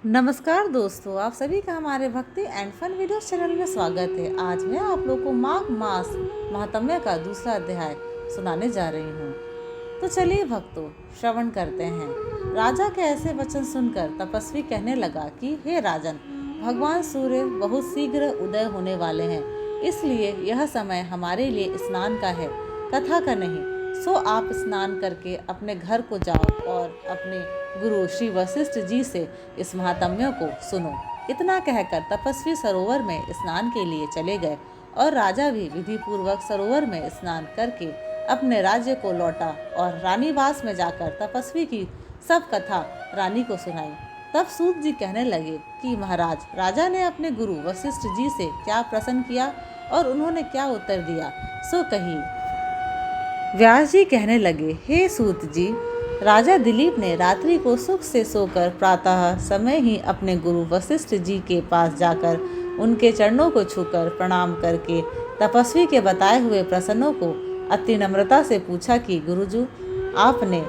नमस्कार दोस्तों, आप सभी का हमारे भक्ति एंड फन वीडियो चैनल में स्वागत है। आज मैं आप लोग को माघ मास महात्म्य का दूसरा अध्याय सुनाने जा रही हूँ। तो चलिए भक्तों, श्रवण करते हैं। राजा के ऐसे वचन सुनकर तपस्वी कहने लगा कि हे राजन, भगवान सूर्य बहुत शीघ्र उदय होने वाले हैं, इसलिए यह समय हमारे लिए स्नान का है, कथा का नहीं। सो आप स्नान करके अपने घर को जाओ और अपने गुरु श्री वशिष्ठ जी से इस महात्म्य को सुनो। इतना कहकर तपस्वी सरोवर में स्नान के लिए चले गए और राजा भी विधि पूर्वक सरोवर में स्नान करके अपने राज्य को लौटा और रानीवास में जाकर तपस्वी की सब कथा रानी को सुनाई। तब सूत जी कहने लगे कि महाराज, राजा ने अपने गुरु वशिष्ठ जी से क्या प्रश्न किया और उन्होंने क्या उत्तर दिया, सो कहिए। व्यास जी कहने लगे, हे सूत जी, राजा दिलीप ने रात्रि को सुख से सोकर प्रातः समय ही अपने गुरु वशिष्ठ जी के पास जाकर उनके चरणों को छूकर प्रणाम करके तपस्वी के बताए हुए प्रश्नों को अति नम्रता से पूछा कि गुरुजू, आपने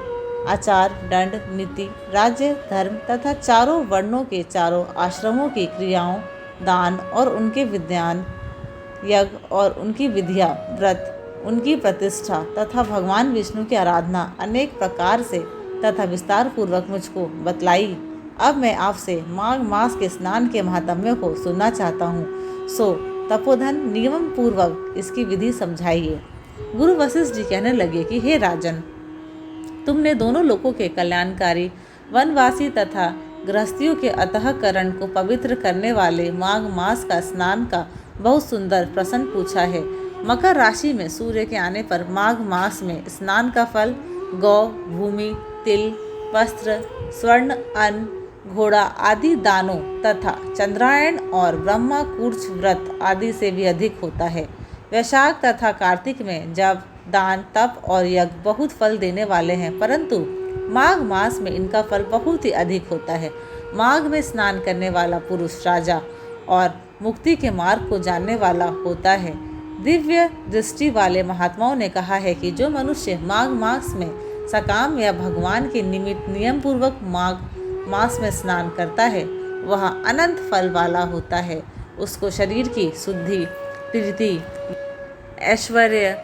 आचार, दंड, नीति, राज्य, धर्म तथा चारों वर्णों के चारों आश्रमों की क्रियाओं, दान और उनके विद्यान, यज्ञ और उनकी विधिया, व्रत, उनकी प्रतिष्ठा तथा भगवान विष्णु की आराधना अनेक प्रकार से तथा विस्तार पूर्वक मुझको बतलाई। अब मैं आपसे माघ मास के स्नान के महात्म्य को सुनना चाहता हूँ, सो तपोधन नियम पूर्वक इसकी विधि समझाइए। गुरु वशिष्ठ जी कहने लगे कि हे राजन, तुमने दोनों लोगों के कल्याणकारी, वनवासी तथा गृहस्थियों के अंतःकरण को पवित्र करने वाले माघ मास का स्नान का बहुत सुंदर प्रश्न पूछा है। मकर राशि में सूर्य के आने पर माघ मास में स्नान का फल गौ, भूमि, तिल, वस्त्र, स्वर्ण, अन्न, घोड़ा आदि दानों तथा चंद्रायण और ब्रह्मा कूर्च व्रत आदि से भी अधिक होता है। वैशाख तथा कार्तिक में जब दान, तप और यज्ञ बहुत फल देने वाले हैं, परंतु माघ मास में इनका फल बहुत ही अधिक होता है। माघ में स्नान करने वाला पुरुष राजा और मुक्ति के मार्ग को जानने वाला होता है। दिव्य दृष्टि वाले महात्माओं ने कहा है कि जो मनुष्य माघ मास में सकाम या भगवान के निमित्त नियम पूर्वक माघ मास में स्नान करता है, वह अनंत फल वाला होता है। उसको शरीर की शुद्धि, प्रीति, ऐश्वर्य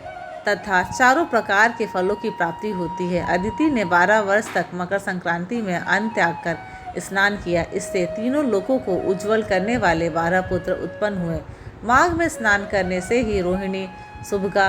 तथा चारों प्रकार के फलों की प्राप्ति होती है। अदिति ने 12 वर्ष तक मकर संक्रांति में अन्न त्याग कर स्नान किया। इससे तीनों लोकों को उज्जवल करने वाले 12 पुत्र उत्पन्न हुए। माघ में स्नान करने से ही रोहिणी, सुभगा,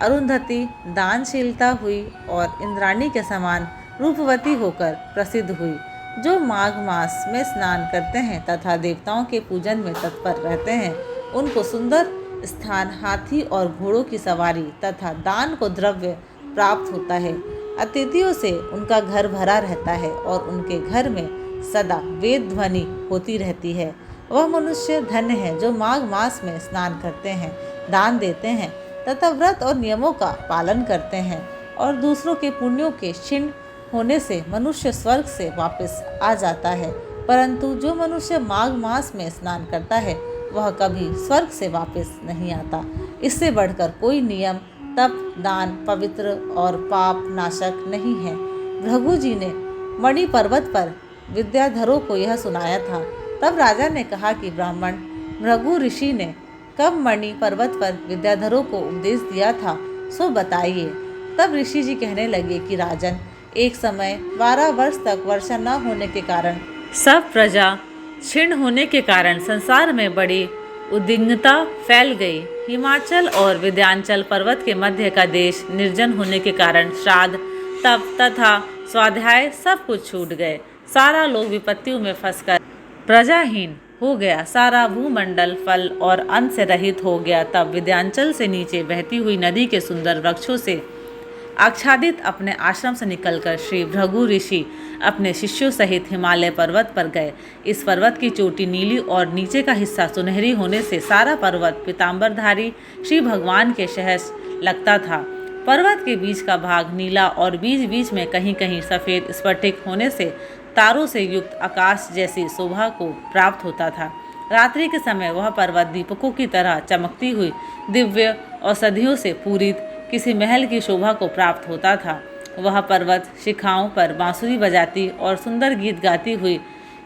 अरुंधति दानशीलता हुई और इंद्राणी के समान रूपवती होकर प्रसिद्ध हुई। जो माघ मास में स्नान करते हैं तथा देवताओं के पूजन में तत्पर रहते हैं, उनको सुंदर स्थान, हाथी और घोड़ों की सवारी तथा दान को द्रव्य प्राप्त होता है। अतिथियों से उनका घर भरा रहता है और उनके घर में सदा वेद ध्वनि होती रहती है। वह मनुष्य धन्य है जो माघ मास में स्नान करते हैं, दान देते हैं तथा व्रत और नियमों का पालन करते हैं। और दूसरों के पुण्यों के क्षीण होने से मनुष्य स्वर्ग से वापस आ जाता है, परंतु जो मनुष्य माघ मास में स्नान करता है वह कभी स्वर्ग से वापस नहीं आता। इससे बढ़कर कोई नियम, तप, दान पवित्र और पाप नाशक नहीं है। भृगु जी ने मणि पर्वत पर विद्याधरों को यह सुनाया था। तब राजा ने कहा कि ब्राह्मण भृगु ऋषि ने कब मणि पर्वत पर विद्याधरों को उपदेश दिया था, सो बताइए। तब ऋषि जी कहने लगे कि राजन, एक समय 12 वर्ष तक वर्षा न होने के कारण, सब प्रजा क्षीण होने के कारण संसार में बड़ी उद्विग्नता फैल गई। हिमाचल और विंध्याचल पर्वत के मध्य का देश निर्जन होने के कारण श्राद्ध, तप तथा स्वाध्याय सब कुछ छूट गए। सारा लोग विपत्तियों में फंसकर प्रजाहीन हो गया। सारा भूमंडल फल और अन्न से रहित हो गया। तब विंध्याचल से नीचे बहती हुई नदी के सुंदर वृक्षों से आच्छादित अपने आश्रम से निकलकर श्री भृगु ऋषि अपने शिष्यों सहित हिमालय पर्वत पर गए। इस पर्वत की चोटी नीली और नीचे का हिस्सा सुनहरी होने से सारा पर्वत पीताम्बरधारी श्री भगवान के सहज लगता था। पर्वत के बीच का भाग नीला और बीच बीच में कहीं कहीं सफ़ेद स्फटिक होने से तारों से युक्त आकाश जैसी शोभा को प्राप्त होता था। रात्रि के समय वह पर्वत दीपकों की तरह चमकती हुई दिव्य औषधियों से पूरित किसी महल की शोभा को प्राप्त होता था। वह पर्वत शिखाओं पर बांसुरी बजाती और सुंदर गीत गाती हुई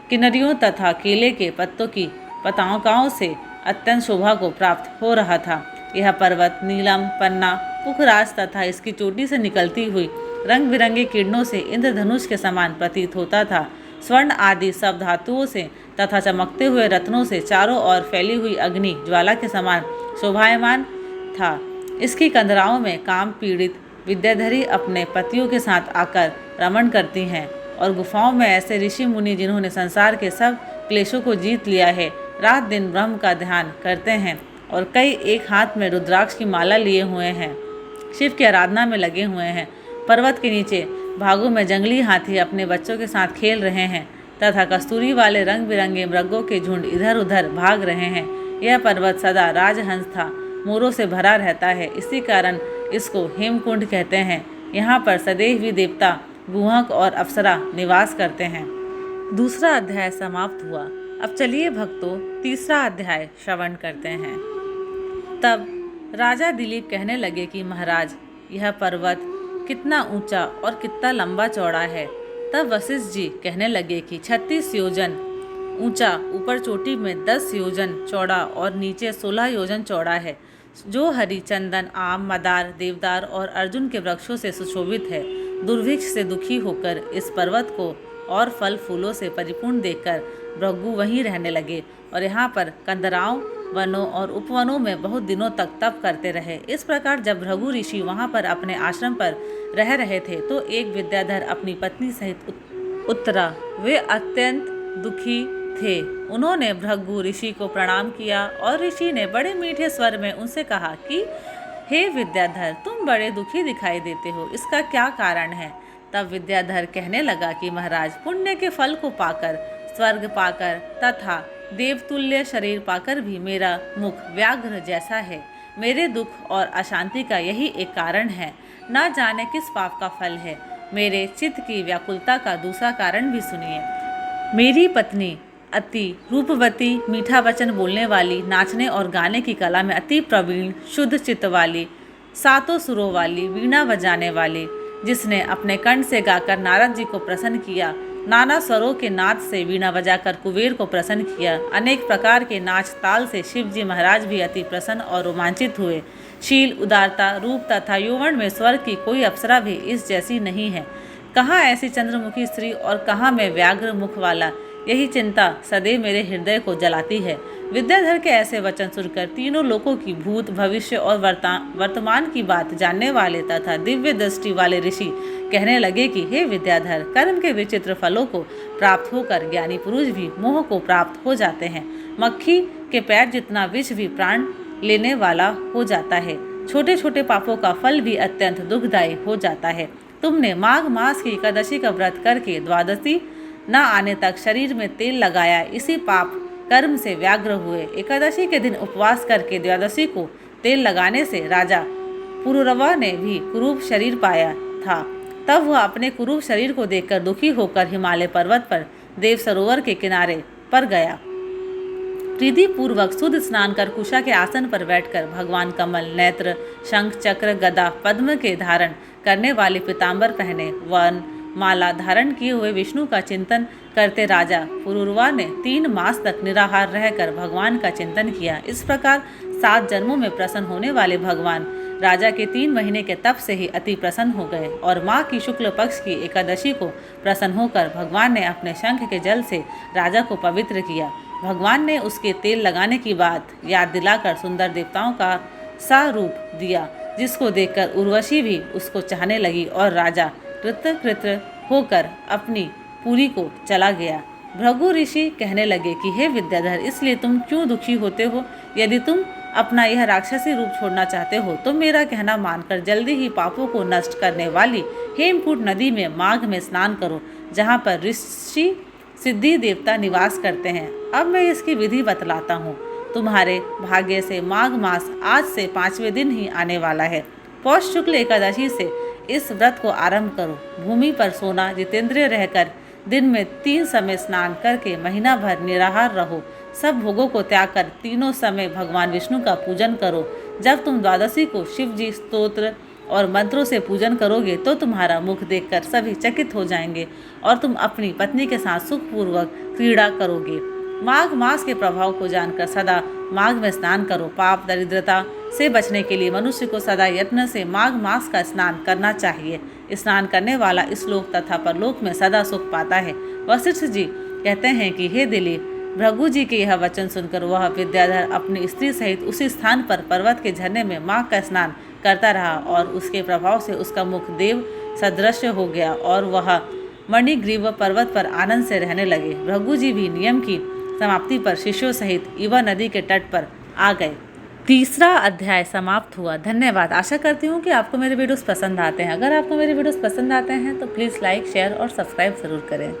किन्नरियों तथा केले के पत्तों की पताकाओं से अत्यंत शोभा को प्राप्त हो रहा था। यह पर्वत नीलम, पन्ना, पुखराज तथा इसकी चोटी से निकलती हुई रंग बिरंगे किरणों से इंद्रधनुष के समान प्रतीत होता था। स्वर्ण आदि सब धातुओं से तथा चमकते हुए रत्नों से चारों ओर फैली हुई अग्नि ज्वाला के समान शोभायमान था। इसकी कंदराओं में काम पीड़ित विद्याधरी अपने पतियों के साथ आकर रमण करती हैं, और गुफाओं में ऐसे ऋषि मुनि जिन्होंने संसार के सब क्लेशों को जीत लिया है, रात दिन ब्रह्म का ध्यान करते हैं, और कई एक हाथ में रुद्राक्ष की माला लिए हुए हैं, शिव की आराधना में लगे हुए हैं। पर्वत के नीचे भागों में जंगली हाथी अपने बच्चों के साथ खेल रहे हैं तथा कस्तूरी वाले रंग बिरंगे मृगों के झुंड इधर उधर भाग रहे हैं। यह पर्वत सदा राजहंस था, मोरों से भरा रहता है, इसी कारण इसको हेमकुंड कहते हैं। यहाँ पर सदैव ही देवता, गुहक और अप्सरा निवास करते हैं। दूसरा अध्याय समाप्त हुआ। अब चलिए भक्तों, तीसरा अध्याय श्रवण करते हैं। तब राजा दिलीप कहने लगे कि महाराज, यह पर्वत कितना ऊंचा और कितना लंबा चौड़ा है। तब वशिष्ठ जी कहने लगे कि 36 योजन ऊंचा, ऊपर चोटी में 10 योजन चौड़ा और नीचे 16 योजन चौड़ा है, जो हरि, चंदन, आम, मदार, देवदार और अर्जुन के वृक्षों से सुशोभित है। दुर्भिक्ष से दुखी होकर इस पर्वत को और फल फूलों से परिपूर्ण देखकर भृगु वहीं रहने लगे और यहाँ पर कंदराओं, वनों और उपवनों में बहुत दिनों तक तप करते रहे। इस प्रकार जब भृगु ऋषि वहाँ पर अपने आश्रम पर रह रहे थे तो एक विद्याधर अपनी पत्नी सहित उतरा। वे अत्यंत दुखी थे। उन्होंने भृगु ऋषि को प्रणाम किया और ऋषि ने बड़े मीठे स्वर में उनसे कहा कि हे विद्याधर, तुम बड़े दुखी दिखाई देते हो, इसका क्या कारण है? तब विद्याधर कहने लगा कि महाराज, पुण्य के फल को पाकर, स्वर्ग पाकर तथा देवतुल्य शरीर पाकर भी मेरा मुख व्याघ्र जैसा है। मेरे दुख और अशांति का यही एक कारण है, न जाने किस पाप का फल है। मेरे चित्त की व्याकुलता का दूसरा कारण भी सुनिए। मेरी पत्नी अति रूपवती, मीठा वचन बोलने वाली, नाचने और गाने की कला में अति प्रवीण, शुद्ध चित्त वाली, सातों सुरों वाली, वीणा बजाने वाली, जिसने अपने कंठ से गाकर नारद जी को प्रसन्न किया, नाना स्वरों के नाद से वीणा बजाकर कुबेर को प्रसन्न किया, अनेक प्रकार के नाच ताल से शिव जी महाराज भी अति प्रसन्न और रोमांचित हुए। शील, उदारता, रूप तथा यौवन में स्वर्ग की कोई अप्सरा भी इस जैसी नहीं है। कहाँ ऐसी चंद्रमुखी स्त्री और कहाँ मैं व्याघ्र मुख वाला, यही चिंता सदैव मेरे हृदय को जलाती है। विद्याधर के ऐसे वचन सुनकर तीनों लोकों की भूत, भविष्य और वर्तमान की बात जानने वाले तथा दिव्य दृष्टि वाले ऋषि कहने लगे कि हे विद्याधर, कर्म के विचित्र फलों को प्राप्त होकर ज्ञानी पुरुष भी मोह को प्राप्त हो जाते हैं। मक्खी के पैर जितना विष भी प्राण लेने वाला हो जाता है। छोटे छोटे पापों का फल भी अत्यंत दुखदायी हो जाता है। तुमने माघ मास की एकादशी का व्रत करके द्वादशी न आने तक शरीर में तेल लगाया, इसी पाप कर्म से व्याग्र हुए। एकादशी के दिन उपवास करके द्वादशी को तेल लगाने से राजा पुरुरवा ने भी कुरूप शरीर पाया था। तब वह अपने कुरूप शरीर को देखकर दुखी होकर हिमालय पर्वत पर देव सरोवर के किनारे पर गया। प्रीति पूर्वक शुद्ध स्नान कर कुशा के आसन पर बैठकर भगवान कमल नेत्र, शंख, चक्र, गदा, पद्म के धारण करने वाले पीताम्बर पहने, वन माला धारण किए हुए विष्णु का चिंतन करते राजा पुरुरवा ने 3 मास तक निराहार रहकर भगवान का चिंतन किया। इस प्रकार 7 जन्मों में प्रसन्न होने वाले भगवान राजा के 3 महीने के तप से ही अति प्रसन्न हो गए और माँ की शुक्ल पक्ष की एकादशी को प्रसन्न होकर भगवान ने अपने शंख के जल से राजा को पवित्र किया। भगवान ने उसके तेल लगाने की बात याद दिलाकर सुंदर देवताओं का सा रूप दिया, जिसको देखकर उर्वशी भी उसको चाहने लगी और राजा कृतकृत होकर अपनी पुरी को चला गया। भृगु ऋषि कहने लगे कि हे विद्याधर, इसलिए तुम क्यों दुखी होते हो? यदि तुम अपना यह राक्षसी रूप छोड़ना चाहते हो तो मेरा कहना मानकर जल्दी ही पापों को नष्ट करने वाली हेमकूट नदी में माघ में स्नान करो, जहाँ पर ऋषि सिद्धि देवता निवास करते हैं। अब मैं इसकी विधि बतलाता हूँ। तुम्हारे भाग्य से माघ मास आज से 5वें दिन ही आने वाला है। पौष शुक्ल एकादशी से इस व्रत को आरंभ करो। भूमि पर सोना, जितेंद्रिय रहकर दिन में 3 समय स्नान करके महीना भर निराहार रहो। सब भोगों को त्याग कर तीनों समय भगवान विष्णु का पूजन करो। जब तुम द्वादशी को शिव जी स्तोत्र और मंत्रों से पूजन करोगे तो तुम्हारा मुख देखकर सभी चकित हो जाएंगे और तुम अपनी पत्नी के साथ सुखपूर्वक क्रीड़ा करोगे। माघ मास के प्रभाव को जानकर सदा माघ में स्नान करो। पाप दरिद्रता से बचने के लिए मनुष्य को सदा यत्न से माघ मास का स्नान करना चाहिए। स्नान करने वाला इस लोक तथा परलोक में सदा सुख पाता है। वशिष्ठ जी कहते हैं कि हे दिलीप, भृगु जी के यह वचन सुनकर वह विद्याधर अपनी स्त्री सहित उसी स्थान पर पर्वत के झरने में माघ का स्नान करता रहा और उसके प्रभाव से उसका मुख देव सदृश हो गया और वह मणिग्रीव पर्वत पर आनंद से रहने लगे। भृगु जी भी नियम की समाप्ति पर शिष्यों सहित इवा नदी के तट पर आ गए। तीसरा अध्याय समाप्त हुआ। धन्यवाद। आशा करती हूँ कि आपको मेरे वीडियोस पसंद आते हैं। अगर आपको मेरे वीडियोस पसंद आते हैं तो प्लीज़ लाइक, शेयर और सब्सक्राइब ज़रूर करें।